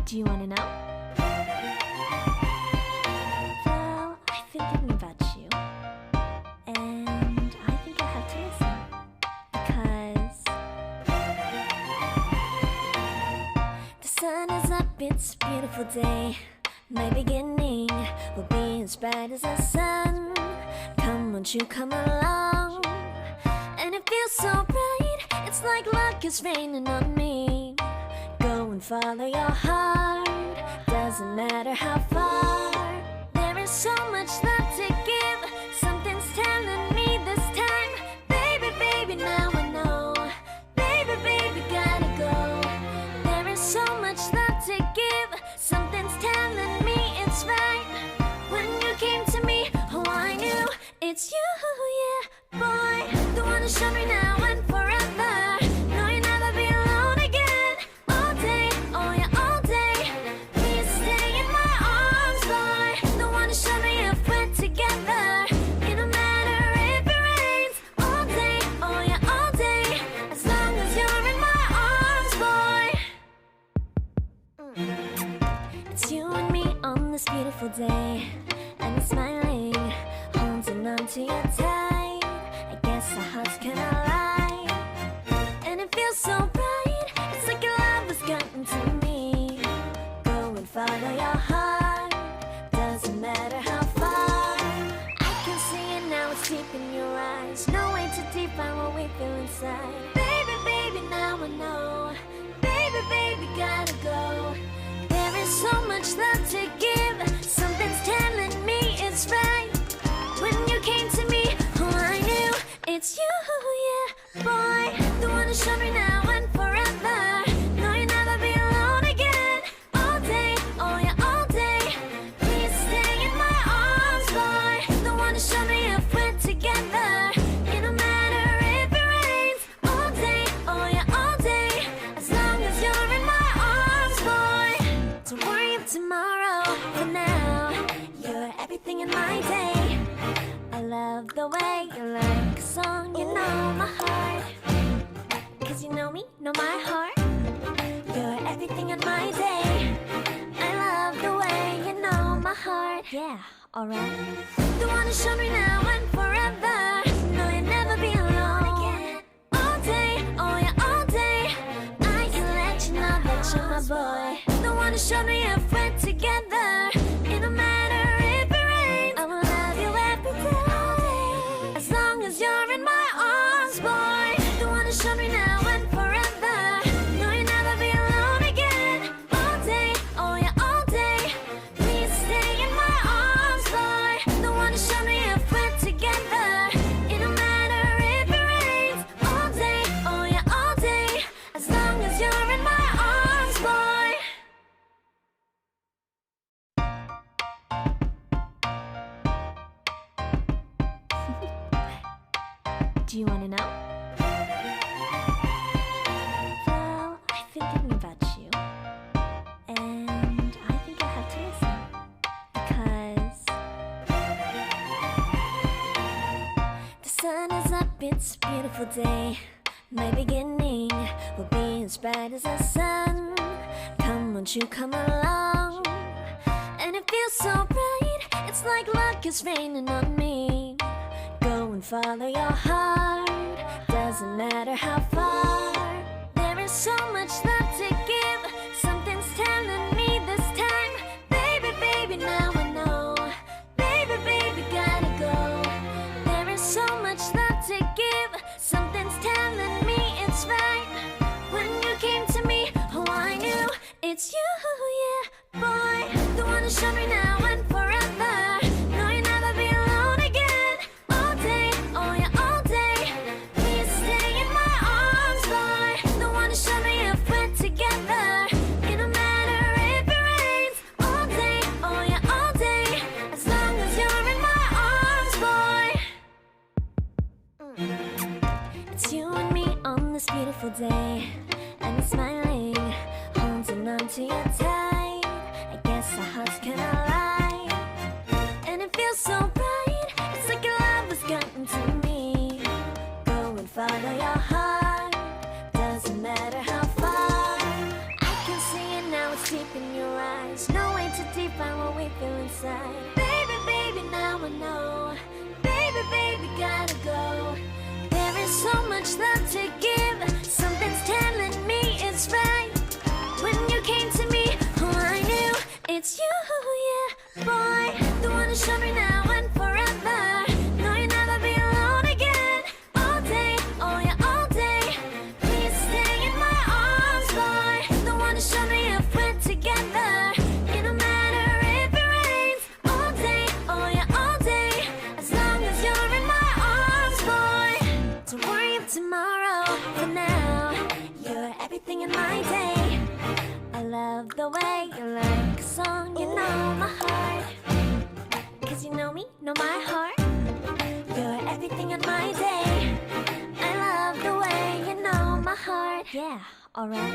Do you want to know? Well, I've been thinking about you, and I think I have to listen, because the sun is up, it's a beautiful day. My beginning will be as bright as the sun. Come, won't you come along? And it feels so bright, it's like luck is raining on me. Go and follow your heart, doesn't matter how far. There is so much love to give, something's telling me this time. Baby, baby, now I know. Baby, baby, gotta go. There is so much love to give, something's telling me it's right. When you came to me, oh, I knew it's you, yeah, boy. The one to show me now and forever. No, you'll never be alone again. All day, oh yeah, all day. Please stay in my arms, boy. The one to show me if we're together. It don't matter if it rains. All day, oh yeah, all day. As long as you're in my arms, boy. It's you and me on this beautiful day, and you're smiling, holding on to your tight. I guess our hearts can align, and it feels so bright. It's like your love has gotten to me. Go and follow your heart, doesn't matter how far. I can see it now, it's deep in your eyes. No way to define what we feel inside. Baby, baby, now I know. Baby, baby, gotta go. There is so much love to give, something's telling me it's right. When you came to me, oh, I knew it's you, yeah, boy. The one to show me now and forever. No, you'll never be alone again. All day, oh yeah, all day. Please stay in my arms, boy. The one to show me if we're together. It don't matter if it rains. All day, oh yeah, all day. As long as you're in my arms, boy. Don't worry of tomorrow. For now, you're everything in my day. I love the way you like a song, you know my heart. Cause you know me, know my heart. You're everything in my day. I love the way you know my heart. Yeah, alright. The one to show me now and forever. No, you'll never be alone again. All day, oh yeah, all day. I can let you know that you're my boy. The one to show me if we're together. It don't matter if it rains. I will love you every day. As long as you're in my arms, boy. The one to show me now and forever. No, you'll never be alone again. All day, oh yeah, all day. Please stay in my arms, boy. The one to show me if we're together. It don't matter if it rains. All day, oh yeah, all day. As long as you're in my arms, boy. Do you want to know? Well, I've been thinking about you, and I think I have to listen, because the sun is up, it's a beautiful day. My beginning will be as bright as the sun. Come, won't you come along? And it feels so bright, it's like luck is raining on me. Go and follow your heart, doesn't matter how far. There is so much love to give, something's telling me this time. Baby, baby, now I know. Baby, baby, gotta go. There is so much love to give, something's telling me it's right. When you came to me, oh, I knew it's you, yeah, boy. The one to show me now and forever. No, you'll never be alone again. All day, oh yeah, all day. Please stay in my arms, boy. The one to show me if we're together. It don't matter if it rains. All day, oh yeah, all day. As long as you're in my arms, boy. It's you and me on this beautiful day, and you're smiling, holding on to your tight. I guess our hearts can align, and it feels so bright. It's like your love has gotten to me. Go and follow your heart, doesn't matter how far. I can see it now, it's deep in your define what we feel inside. Baby, baby, now I know. Baby, baby, gotta go. There is so much love to give. Something's telling me it's right. When you came to me, oh, I knew it's you, yeah, boy. The one who showed me now and forever. No, you'll never be alone again. All day, oh yeah, all day. Please stay in my arms, boy. The one who showed me if we're together. It don't matter if it rains. All day, oh yeah, all day. As long as you're in my arms, boy. Don't worry of tomorrow. For now, you're everything in my day. I love the way you like a song. You know my heart. Cause you know me, know my heart. You're everything in my day. I love the way you know my heart. Yeah, alright.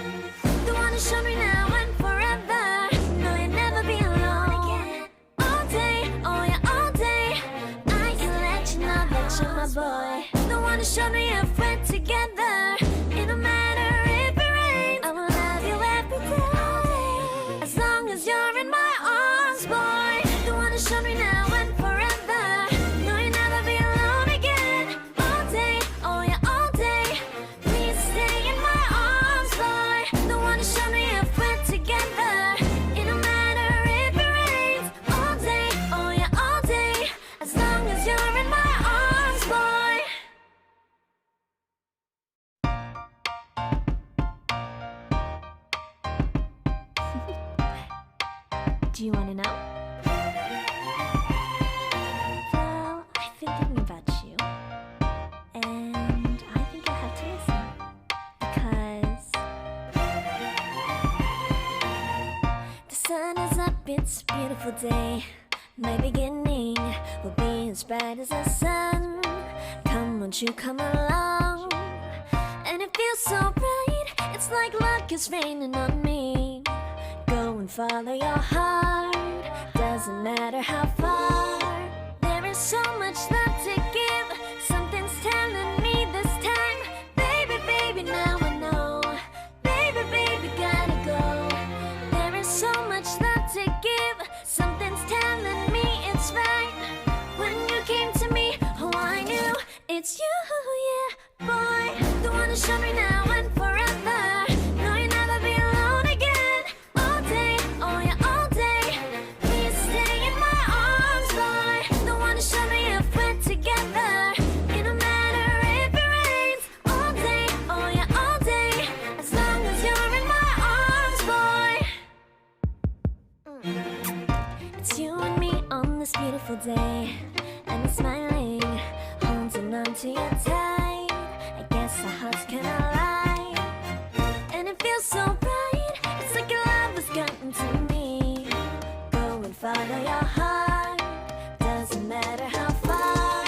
The one who showed me now and forever. No, you'll never be alone again. All day, oh yeah, all day. I can let you know that you're my boy. The one who showed me if we're together. It don't matter if it rains. I will love you every day. As long as you're in my arms, boy. The one who showed me now and forever. No, you'll never be alone again. All day, oh yeah, all day. Please stay in my arms, boy. The one who showed me if we're together. It don't matter if it rains. All day, oh yeah, all day. As long as you're in my arms, boy. Do you want to know? Well, I've been thinking about you, and I think you'll have to listen, because the sun is up, it's a beautiful day. My beginning will be as bright as the sun. Come, won't you come along? And it feels so bright, it's like luck is raining on me. Go and follow your heart, doesn't matter how far. There is so much love to give. Something's telling me this time. Baby, baby, now I know. Baby, baby, gotta go. There is so much love to give. Something's telling me it's right. When you came to me, oh, I knew it's you, yeah, boy. The one who showed me now and forever. No, you'll never be alone again. All day, oh yeah, all day. Please stay in my arms, boy. The one who showed me if we're together. It don't matter if it rains. All day, oh yeah, all day. As long as you're in my arms, boy. It's you and me on this beautiful day, and I'm smiling, holding on to you tight. I guess our hearts can align, and it feels so bright. It's like your love has gotten to me. Go and follow your heart, doesn't matter how far.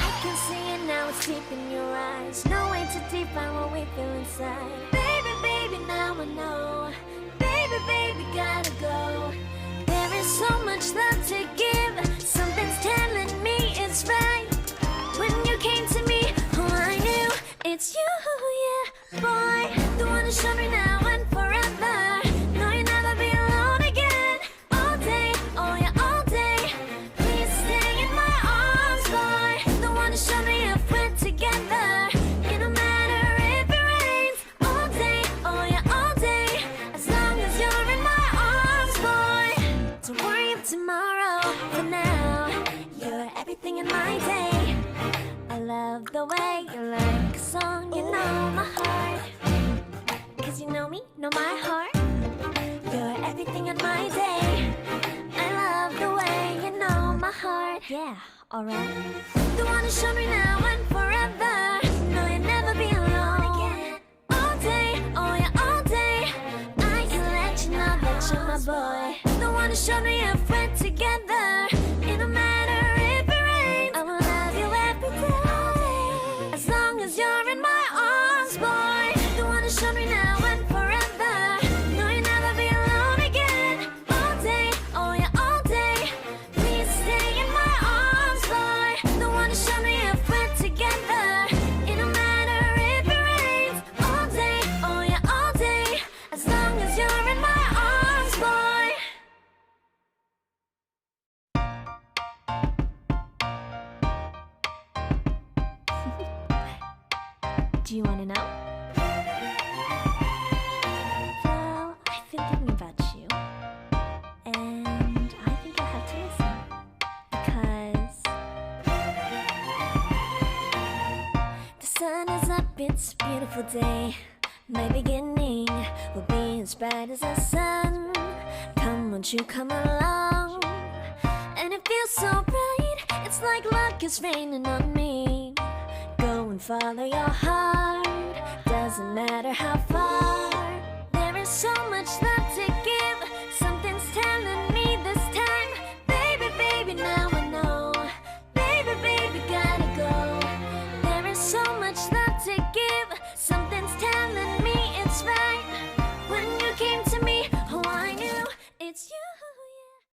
I can see it now, it's deep in your eyes. No way to define what we feel inside. Baby, baby, now I know. Baby, baby, gotta go. There is so much love to give. Something's telling me it's right. When you came to me, oh, I knew it's you, yeah, boy. The one who showed me now and forever. No, you'll never be alone again. All day, oh yeah, all day. Please stay in my arms, boy. The one who showed me if we're together. It don't matter if it rains. All day, oh yeah, all day. As long as you're in my arms, boy. Don't worry of tomorrow. For now, you're everything in my day. I love the way you like a song. You know my heart. Cause you know me, know my heart. You're everything in my day. I love the way you know my heart. Yeah, alright. The one who showed me now and forever. No, you'll never be alone again. All day, oh yeah, all day. I can let you know that you're my boy. The one who showed me if we're together. It don't matter if it rains. I will love you every day. As long as you're in my arms, boy. The one who showed me now and forever. No, you'll never be alone again. All day, oh yeah, all day. Please stay in my arms, boy. The one who showed me if we're together. It don't matter if it rains. All day, oh yeah, all day. As long as you're in my arms, boy. Do you want to know? Well, I've been thinking about you, and I think you'll have to listen, because the sun is up, it's a beautiful day. My beginning will be as bright as the sun. Come, won't you come along? And it feels so bright, it's like luck is raining on me. Go and follow your heart, doesn't matter how far. There is so much love to give, something's telling me this time. Baby, baby, now I know. Baby, baby, gotta go. There is so much love to give, something